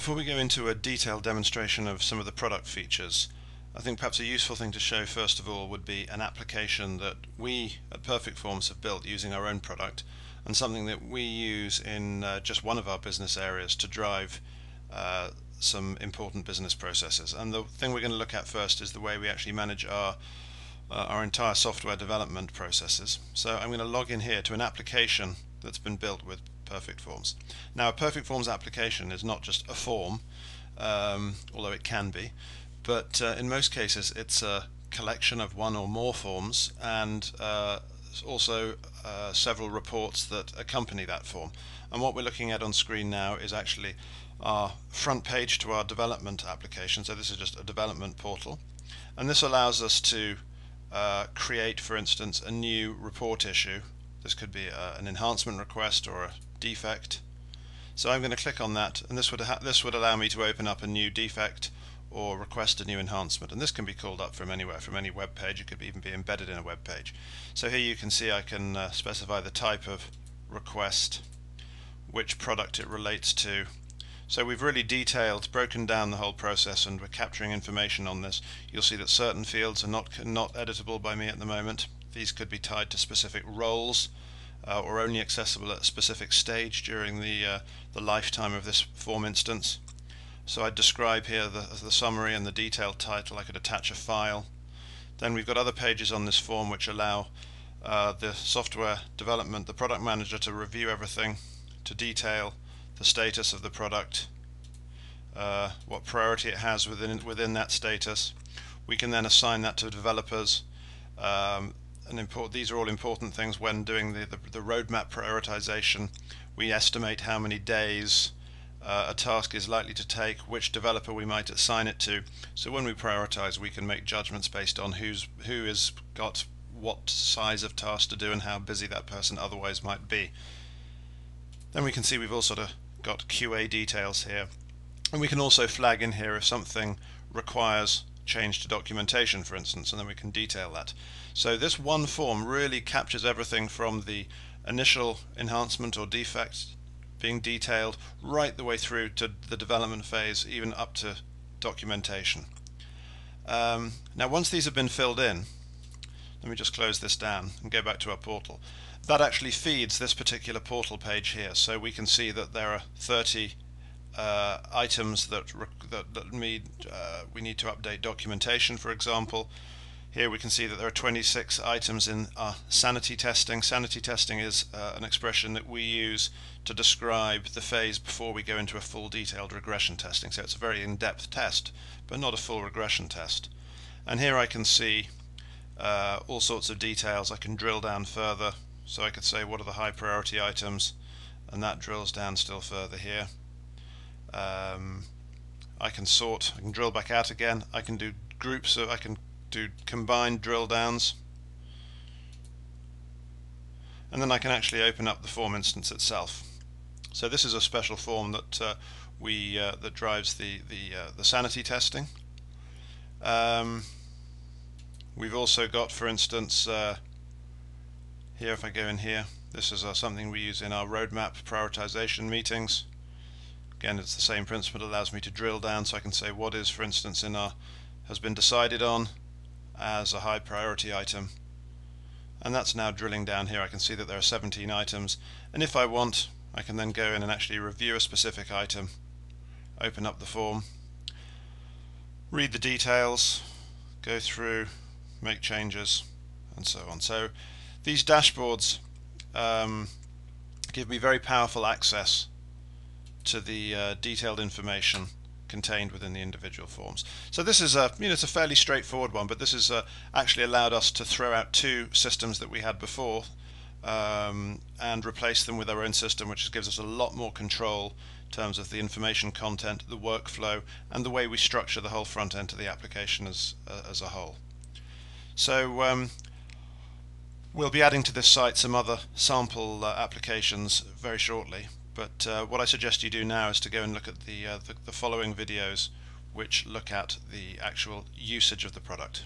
Before we go into a detailed demonstration of some of the product features, I think perhaps a useful thing to show first of all would be an application that we at Perfect Forms have built using our own product, and something that we use in just one of our business areas to drive some important business processes. And the thing we're going to look at first is the way we actually manage our entire software development processes. So I'm going to log in here to an application that's been built with Perfect Forms. Now, a Perfect Forms application is not just a form, although it can be, but in most cases it's a collection of one or more forms and also several reports that accompany that form. And what we're looking at on screen now is actually our front page to our development application. So this is just a development portal, and this allows us to create, for instance, a new report issue. This could be an enhancement request or a defect. So I'm going to click on that, and this would allow me to open up a new defect or request a new enhancement, and this can be called up from anywhere, from any web page. It could even be embedded in a web page. So here you can see I can specify the type of request, which product it relates to. So we've really broken down the whole process, and we're capturing information on this. You'll see that certain fields are not editable by me at the moment. These could be tied to specific roles or only accessible at a specific stage during the lifetime of this form instance. So I'd describe here the summary and the detailed title. I could attach a file. Then we've got other pages on this form which allow the software development, the product manager, to review everything, to detail the status of the product, what priority it has within that status. We can then assign that to developers. These are all important things when doing the roadmap prioritization. We estimate how many days a task is likely to take, which developer we might assign it to. So when we prioritize, we can make judgments based on who has got what size of task to do and how busy that person otherwise might be. Then we can see we've also got QA details here, and we can also flag in here if something requires change to documentation, for instance, and then we can detail that. So this one form really captures everything from the initial enhancement or defect being detailed right the way through to the development phase, even up to documentation. Now once these have been filled in, let me just close this down and go back to our portal. That actually feeds this particular portal page here, so we can see that there are 30 items that we need to update documentation, for example. Here we can see that there are 26 items in our sanity testing. Sanity testing is an expression that we use to describe the phase before we go into a full detailed regression testing. So it's a very in-depth test, but not a full regression test. And here I can see all sorts of details. I can drill down further. So I could say what are the high priority items, and that drills down still further here. I can sort, I can drill back out again. I can do groups, I can do combined drill downs, and then I can actually open up the form instance itself. So this is a special form that that drives the sanity testing. We've also got, for instance, here, if I go in here, this is something we use in our roadmap prioritization meetings. Again, it's the same principle. It allows me to drill down, so I can say what is, for instance, has been decided on as a high priority item, and that's now drilling down here. I can see that there are 17 items, and if I want, I can then go in and actually review a specific item, open up the form, read the details, go through, make changes, and so on. So these dashboards give me very powerful access to the detailed information contained within the individual forms. So this is it's a fairly straightforward one, but this has actually allowed us to throw out two systems that we had before and replace them with our own system, which gives us a lot more control in terms of the information content, the workflow, and the way we structure the whole front end of the application as a whole. So we'll be adding to this site some other sample applications very shortly, but what I suggest you do now is to go and look at the following videos which look at the actual usage of the product.